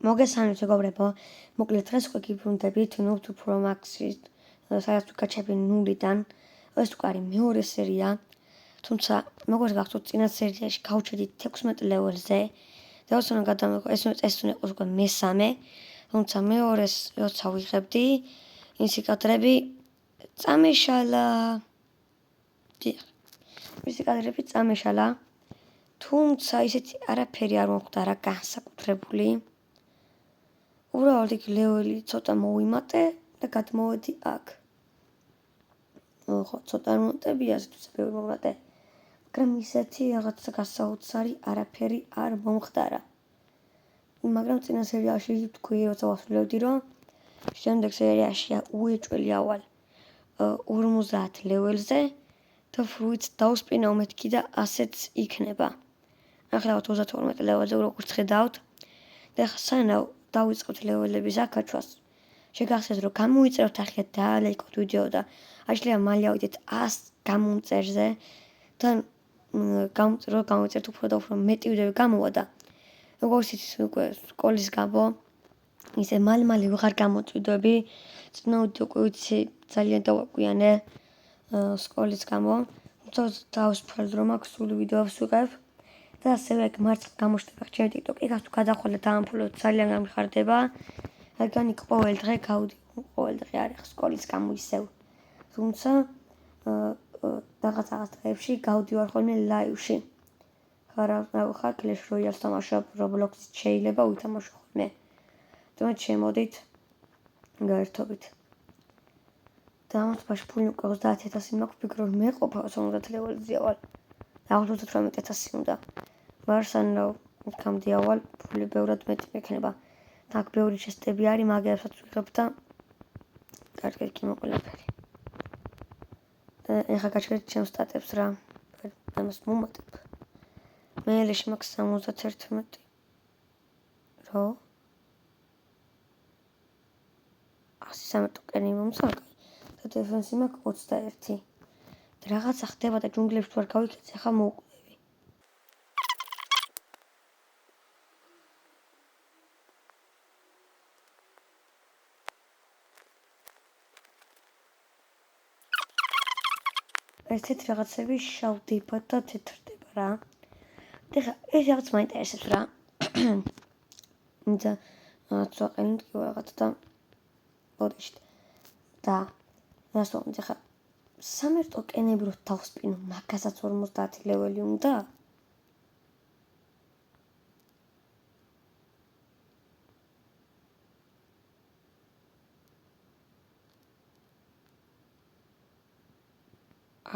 მოგესალმებით მეგობრებო, მოკლედ დღეს ვგიბრუნდებით Noob Pro Max-ის, სადაც ვიკაჩები 0-დან. ეს უკარი მეორე სერია, თუმცა როგორც გახსოვთ, წინა სერიაში გავჩერდით 16 ლეველზე. და ოსონა გადამეყო, ეს უნდა იყოს უკვე მესამე, თუმცა მეორეს როცა ვიღებდი, მისი კადრები წამეშალა. მისი კადრები წამეშალა. თუმცა ისეთი არაფერი არ მოხდა რა განსაკუთრებული. უბრალოდ იქ ლეველი ცოტა მოვიმატე და გადმოვედი აქ. ხო, ცოტა მომატებია, თუმცა ბევრი მომატე. მაგრამ ისეთი რაღაცა გასაოცარი არაფერი არ მომხდარა. მაგრამ წინა სერიაში თქვი, როცა ვასრულებდი, რომ შემდეგ სერიაში უეჭველი ავალ 50 ლეველზე და ფრუიტს დავსპინავ მეთქი და ასეც იქნება. ახლა 32 ლეველზე როგორც ხედავთ და სანამ დავიწყებთ ლეველების აქაჩვას. შეგახსენებთ, რომ გამოიწეროთ ახლა დაალექოთ ვიდეო და შეიძლება მალე ავიდეთ 100 გამომწერზე და გამოიწერთ უფრო და უფრო მეტი ვიდეო გამოვა და როგორც იცით უკვე სკოლის გამო ისე მალე ვეღარ გამოწვიდები. წინა ვიდეო უკვე ვიცი ძალიან დავაკვიანე სკოლის გამო. თუმცა დავსფრთხილებ, რომ აქ სულ ვიდეოებს ვიღებ. და ასევე მარცხ გამოშვება ჩემი TikTok-ი, თუ გადახვალეთ დაამფულოთ, ძალიან გამიხარდება. რადგან იქ ყოველ დღე გავდი, ყოველ დღე არ ეხ სკოლის გამო ისევ. თუმცა რაღაც დღეებში გავდივარ ხოლმე ლაივში. ხარ Clash Royale-ს თამაშობ, Roblox-ით შეიძლება ვითამაშო ხოლმე. თუმცა შემოდით გაერთობით. და ამას ფული უკვე 30000 მაქვს, ფიქრობ მე ყოფა 50 ლეველზე ავალ. და 38,000 უნდა. ვარსანო იქამდე ავალ, ფული ბევრად მეტი მექნება. და აქ ბევრი ჩესტები არის, მაგერსაც ვიღებ და კარგი მოკვლაფერი. ეხა გაჩერდით ჩემს სტატებს რა. ამას მომატებ. მე ელიში მაქვს 71. რო 113 ტოკენი მომსალკი. და დეფენსი მაქვს 21. და რაღაცა ხდება და ჯუნგლებში თუ არ გავიქეცე, ახლა მოვკვდები. ესეთ რაღაცები შავდება და თეთრდება რა. და ეს რაღაც მაინტერესებს რა. და წაყენით კი რაღაც და ოდიშით. და რასწორად ხა 3 ტოკენები რო დავსპინო, მაგასაც 50 ლეველი უნდა.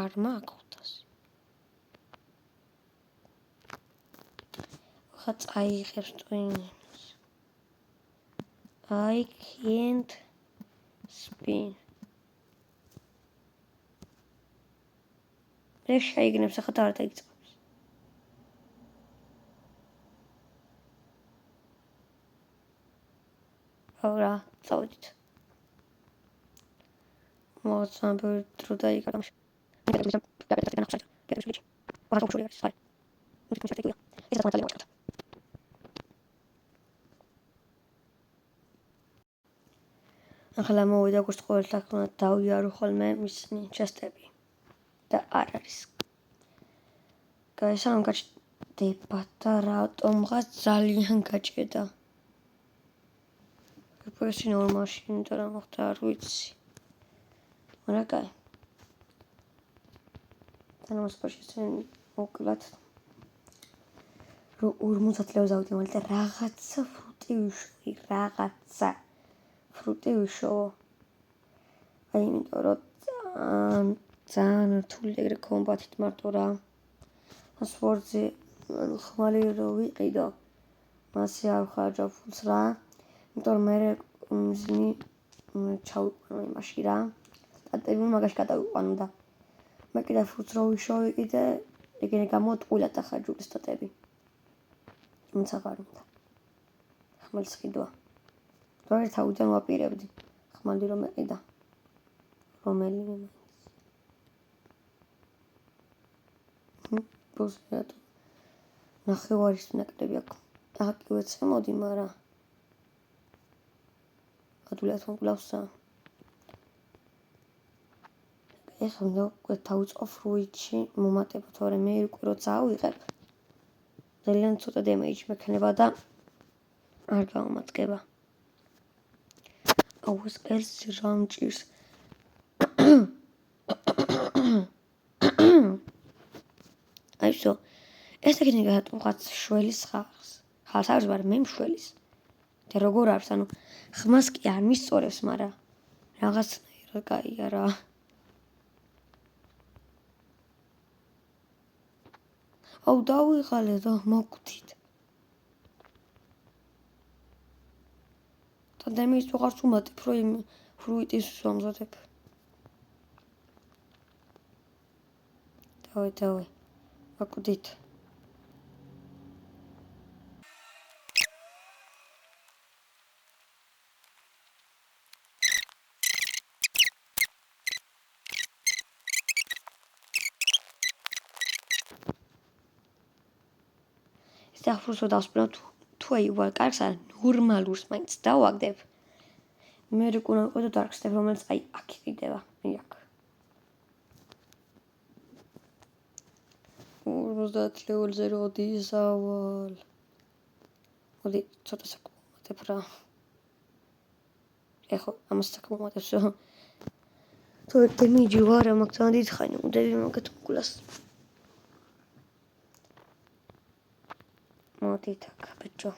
არ მაქვს. ხა წაიღებს ტვინს. I can't spin. ეს შეიგნებს ახლა და არ დაიწყებს. აბა, წავიდით. მოწამ ბევრი დრო დაიკარგა. ახლა მოვიდა როგორც ყოველთვის უნდა დავიარო ხოლმე მისნი ჩესტები. და არ არის. გაისამ გაჭდება და რატომღაც ძალიან გაჭედა. ეს ნორმალში იმიტომ რომ მოხდა არ ვიცი. მაგრამ კაი. თანამოსპარში მოკლათ რომ 50 ლეველზე ავიდე მალე და რაღაცა ფრუტი ვიშოვო. აი იმიტომ რომ ძალიან რთული ეგრე კომბატით მარტო რა. სპორტზე ხმალი რო ვიყიდო. მასე არ ხარჯავ ფულს რა. იმიტომ რომ მე მიზნი ჩავიყვანო იმაში რა. სტატები მაგაში გადავიყვანო და მე კიდე ფულს რო ვიშოვე კიდე ეგრე გამოტყვილა და ხარჯული სტატები. თუმცა არ უნდა. ხმალს ყიდვა. თორე თავიდან ვაპირებდი. ხმალი რომ ეყიდა. რომელიმე მაინც. ბოსიატო. ნახევარის ნაკრები აქვს. აქ კი ვეცემოდი, მაგრამ გადულიათ მომკლავსა. ეხლა უნდა უკვე დავიწყო ფრუიტში მომატება, თორემ მე უკვე როცა ავიღებ ძალიან ცოტა დემეიჯი მექნება და არ გამომატკება. აუ ეს ყელს რა მჭირს. აი всё. ეს ეგრე გადატყუხაც შველის ხალხს. ხალხს არის, მაგრამ მე მშველის. და როგორ არის, ანუ ხმას კი არ მისწორებს, მაგრამ რაღაცნაირად კაია რა. აუ დავიღალე და მოგვდით. და დემეიჯს ვეღარც უმატებ, რომ იმ ფრუიტის ვამზადებ. დავე. მოგვდით. ახლა დავსპინო თუ აი ვალ კარგს არ ნორმალურს მაინც დავაგდებ. მე რეკუნა ვიყო და დარკსტებ, რომელიც აი აქ იყიდება, აქ. 50 ლეველზე როდის ავალ. მოდი ცოტა საკმაოდ რა. ეხლა ამას საკმაოდებს რა. თუ დემეიჯი ვარ, მაგძალიან დიდ ხანი უნდა მაგათ მკვლას. მოდით აქ, ბიჭო.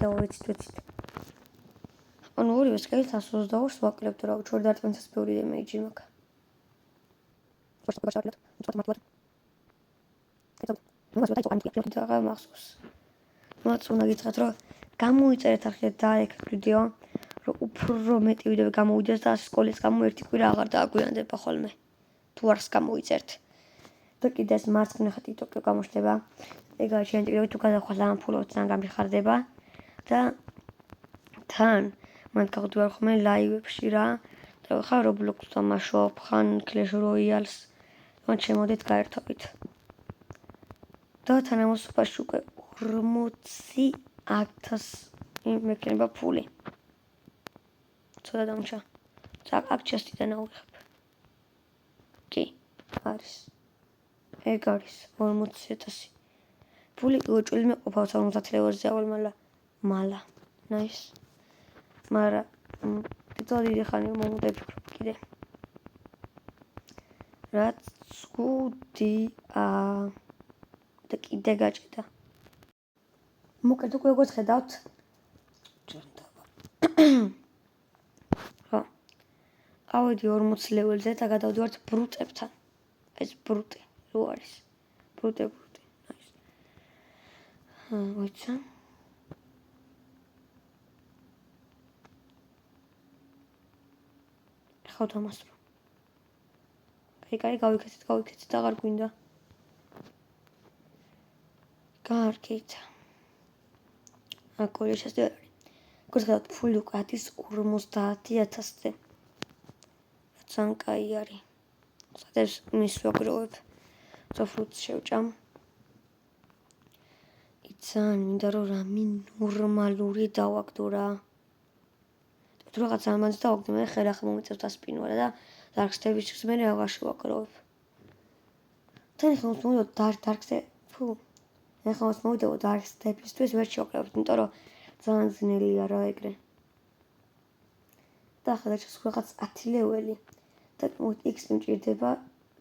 დავეცით. ანუ ორივე სკელს 122-ს ვაკლებთ რა, ჩვენ დარტყმენსაც ბევრი დემეიჯი მაქვს. და მახსოვს. მათ უნდა გითხრათ, რომ გამოიწერეთ ახლა დაიქ ვიდეო, რომ უფრო მეტი ვიდეო გამოვიდეს და სკოლის გამო ერთი კვირა აღარ დააგვიანდება ხოლმე. თუ არს გამოიწერთ. და კიდე ეს მარცხნივ TikTok-ი გამოჩნდება. ეგაა შენ TikTok-ი თუ გადახვალ ამ ფულოებთან გამიხარდება და თან მან გავდივარ ხოლმე ლაივებში რა. და ხარ Roblox-ს თამაშობ, ხან Clash Royale-ს. ან შემოდით გაერთობით. და თანამოსობაში უკვე 40,000 მექნება ფული. ცოტა დამჭა. აქ ჩასტიდან ავიღებ. კი, არის. ეგ არის 40,000. ფული უჭველი მეყოფა 50 ლეველზე ავალ მალა. ნაის. მაგრამ დიდი ხანი მომუდე ფიქრობ კიდე. რაც გუდია და კიდე გაჭედა. მოკლედ უკვე როგორც ხედავთ ხო. ავედი 40 ლეველზე და გადავდივართ ბრუტებთან. ეს ბრუტი რო არის. ბრუტი. ნაის. ვაიცა. ხო თამასრო. კაი, გავიქეცეთ, აღარ გვინდა. კარგით. აქ ორი შესწავლი. როგორც ხედავთ, ფული უკვე არის 50,000-ზე. ძალიან კაი არის. სადაც მის ვაგროვებ. სოფლუც შევჭამ. ძალიან მინდა რომ რამე ნორმალური დავაგდო რა. თუ რაღაც ამაზე დავაგდო, მე ხერახ მომიწევს დასპინვარა და დარკსტების მე აღარ შევაგროვებ. თან ხომ მოვიდო დარკსტებისთვის ვერ შევაგროვებ, იმიტომ რომ ძალიან ძნელია რა ეგრე. და ახლა დაჩას რაღაც 10 ლეველი და X მჭირდება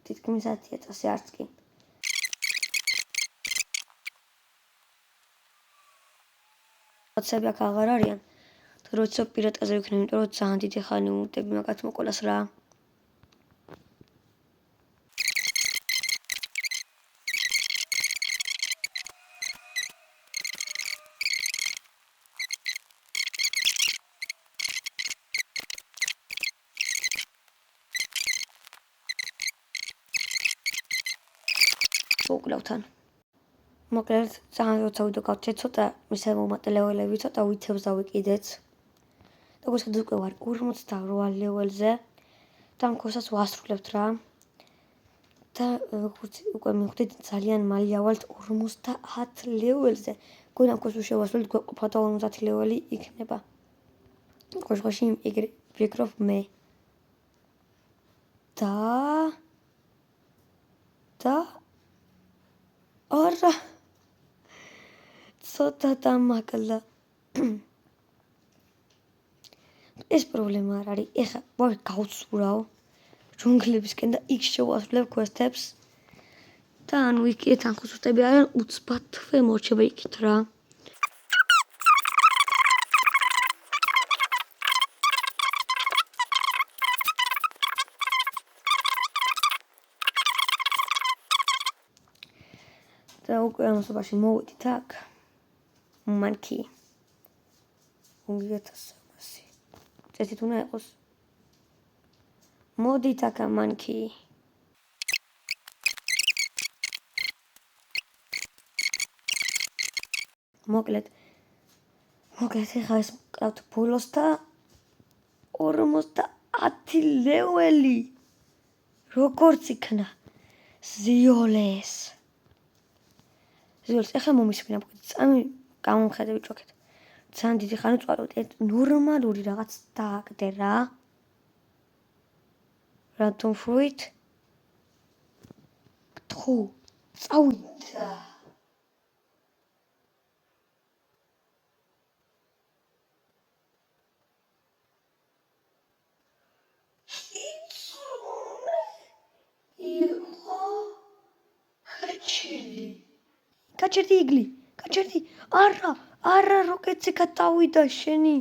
თითქმის 10,000 არც კი. როცები აქ აღარ არიან. და როცა პირატაზე ვიქნებ, იმიტომ რომ ძალიან დიდი ხანი ვუდები მაგათ მოკოლას რა. მოკლავთან. მოკლედ, ძალიან როცა ვიდეო გავჩეთ, ცოტა მისე მომატე ლეველები, ცოტა ვითებს დავიკიდეთ. და როგორც ხედავთ, უკვე ვარ 48 ლეველზე. და ამ კურსას ვასრულებთ რა. და როგორც უკვე მივხვდით, ძალიან მალე ავალთ 50 ლეველზე. გვიან ქოს შევასრულეთ, გვეყოფა და 50 ლეველი იქნება. ხოშ ვიგროვ მე. და არა ცოტა დამაკლა. ეს პრობლემა არ არის. ეხლა ვარ გავცურავ ჯუნგლებისკენ და იქ შევასრულებ quest-ებს. და ანუ იქ თან ხუსტები არიან უცბათვე მორჩება იქით რა. და უკვე ამასობაში მოვიდით აქ. Monkey. 1300. წესით უნდა იყოს. მოდით აქ monkey. მოკლედ ეხლა ეს მყავთ ბოლოს და 50 ლეველი. როგორც იქნა ზიოლეს ეხლა მომისმინა წამი გამომხედე ვიჭოქეთ. ძალიან დიდი ხანი წვავდით. ნორმალური რაღაც დააგდე რა. რატომ შვით? თუ წავიდა. გაჩერდი იგლი. არა როკეტზე გადავიდა შენი.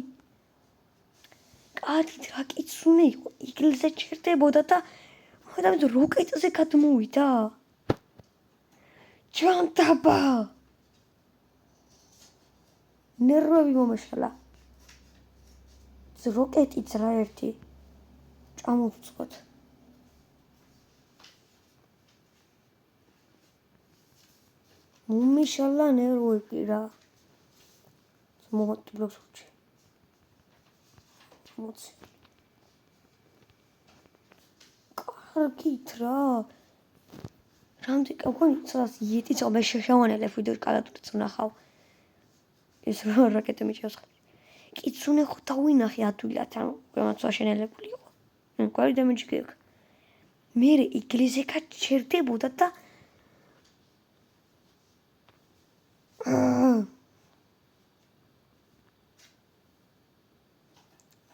კარგი რა კიცუნე იყო. იგლზე ჩერდებოდა და მაგრამ როკეტზე გადმოვიდა. ჯანტაბა. ნერვები მომეშალა. როკეტიც რა ერთი. წამოვწყოთ. მომეშალა ნერვები რა. მომატბლობს უჩი. მოცი. კარგით რა. რამდენი კონი ცოტას იეტი წობე შეშავანელებ ვიდეოს კალათურიც ვნახავ. ეს რაკეტა მიჭავს. კიცუნე ხო დავინახე ადვილად ანუ რამაც შენელებული იყო. მკვარი დამეჯი გეკ. მე იგლეზე გაჩერდებოდა და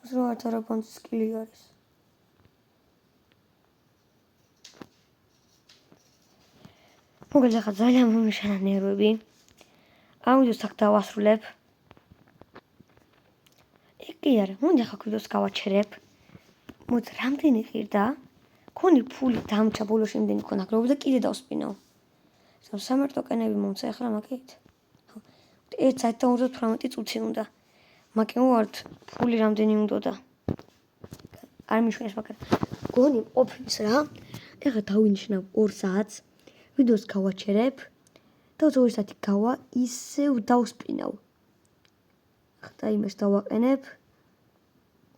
ზროა თერაპონტის სკილი არის. მოგეძახა ხა ძალიან მომიშალა ნერვები. ამიტომ აქ დავასრულებ. კი არა, მუნდა ხა ვიდეოს გავაჩერებ. მოც რამდენი ღირდა? ქონი ფული დამჭა ბოლოს იმდენი ქონა გროვი და კიდე დავსპინავ. სამარტო კენები მომცა ახლა მაგით. 1 საათი და 58 წუთი უნდა. მაგრამ ვართ ფული რამდენი უნდოდა. არ მიშვენეს მაგრამ გონი ყოფნის რა. ეხლა დავინიშნავ 2 საათს. ვიდეოს გავაჩერებ და 2 საათი გავა ისევ დავსპინავ. ხა იმას დავაყენებ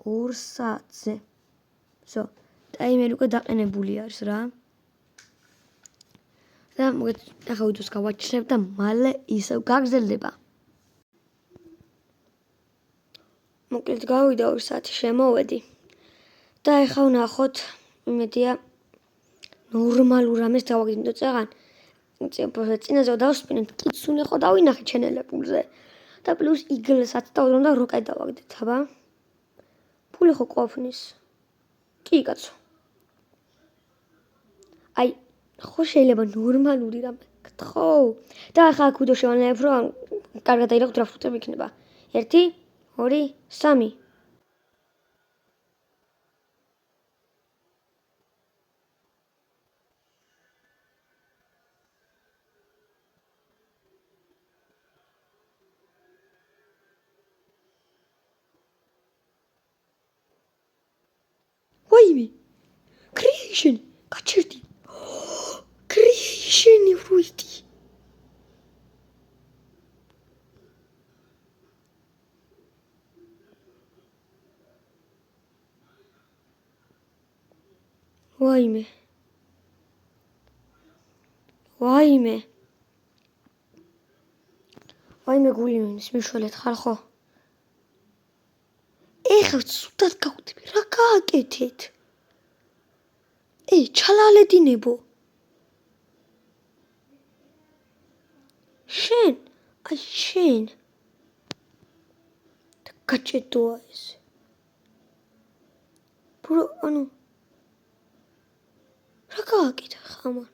2 საათზე. всё. ტაიმერი უკვე დაყენებული არის რა. და მოგეთ ახლა ვიდეოს გავაჩერებ და მალე ისევ გაგრძელდება. მოკლედ გავიდა 2 საათი შემოვედი. და ახლა ვნახოთ იმედია ნორმალურ ამას დავაგდო წაღან. წინაზე დავსპინეთ კიცუნე ხო დავინახე ჩენელებულზე. და პლუს იგლსაც დავდრომ და როკეტ დავაგდეთ, აბა. ფული ხო ყოფნის. კი კაცო. აი ხო შეიძლება ნორმალური რამე გთხოვ. და ახლა აქ ვიდეო შევანელებ რომ კარგად აიღოთ რა ფუტები იქნება. 1 2 3 ვაიმე კრიშენ გაჩერდი კრიშენი ვუიდი ვაიმე ვაიმე გული მინის მიშველეთ ხარ ხო? ეხლა სუდად გავდები, რა გააკეთეთ? ჩალალედინებო. შენ გაჭედოა ეს. რა გააკეთა ხამან?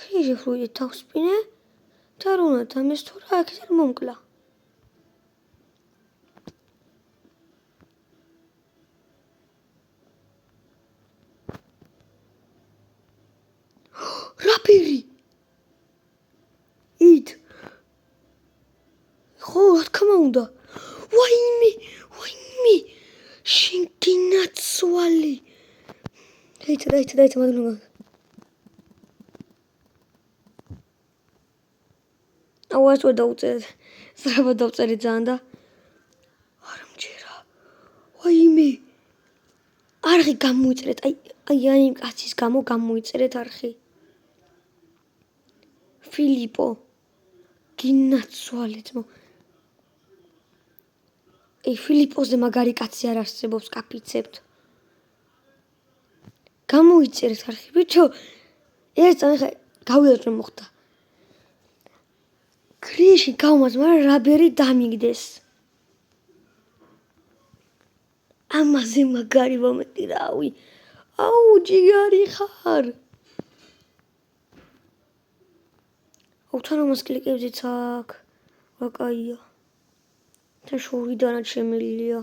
შეჟეფრუიდე თავსპინე და რა უნდა დამეს თუ რა აქეთ არ მომკლა. რაფერი? ხო, რა თქმა უნდა. ვაიმე, შენ გინაცვალე. დაიცა, მაგნუმა. ასე დავწერეთ. სწრაფად დავწერე ძალიან და არ მჯერა. ვაიმე. არხი გამოიწერეთ. აი იმ კაცის გამო გამოიწერეთ არხი. ფილიპო. გინაცვალეთ. ფილიპოზე მაგარი კაცი არ არსებობს, კაფიცებთ. გამოიწერეთ არხი. ბიჭო, ეს ახლა გავიარეთ რომ მოხდა. კრიში გავმაც, მაგრამ რაბერი დამიგდეს. ამაზე მაგარი მომენტი რავი. ჯიგარი ხარ. თან ამას კლიკებდით აქ. რა კაია. თან შორიდანაც შემილია.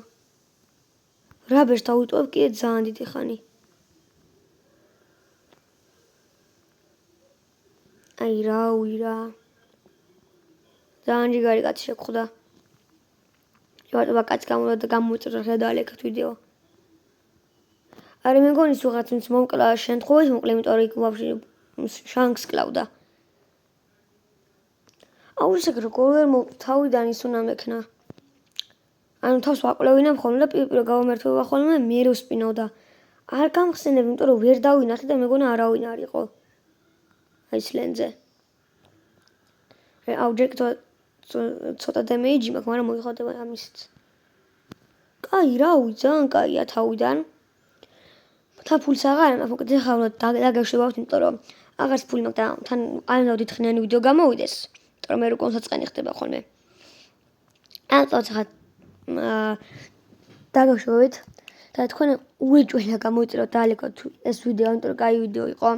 რაბერს დავიტოვებ კიდე ძალიან დიდი ხანი. რავი რა. ძალიან ჯიგარი კაცი შეგხვდა. კაცი გამოიწევდა გადაალექეთ ვიდეო. მე მგონი სულღაც მომკლა შემთხვევით მოკლე, იმიტომ რომ იქ ვაფშე შანკს კლავდა. ისე როგორ თავიდან ის უნდა მექნა. თავს ვაკვლევინებ ხოლმე და პირ გავამერთვება ხოლმე მე რო ვსპინავ და არ გამხსენებ, იმიტომ რომ ვერ დავინახე და მეგონა არავინ არ იყო. ის ლენზე. ცოტა დემეიჯი მაქვს, მაგრამ მოიხადება ამისიც. კაი, რავი, ძალიან კაია თავიდან. ფულს აღარ მაქვს, მოკლედ ახლა უნდა დაგეშვებავთ, იმიტომ რომ აღარც ფული მაქვს და თან არ დიდხნიანი ვიდეო გამოვიდეს. რომ მე რო კონსაწყენი ხდება ხოლმე. წავთ ახლა დაგაშვებით და თქვენ უეჭველა გამოიწეროთ დაალეკოთ ეს ვიდეო, იმიტომ რომ კაი ვიდეო იყო.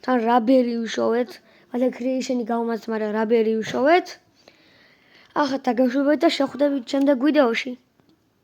თან რაბერი ვიშოვეთ, მაგრამ კრიეიშენი გავმართ, მაგრამ რაბერი ვიშოვეთ. ახლა დაგაშვებით და შევხვდებით შემდეგ ვიდეოში.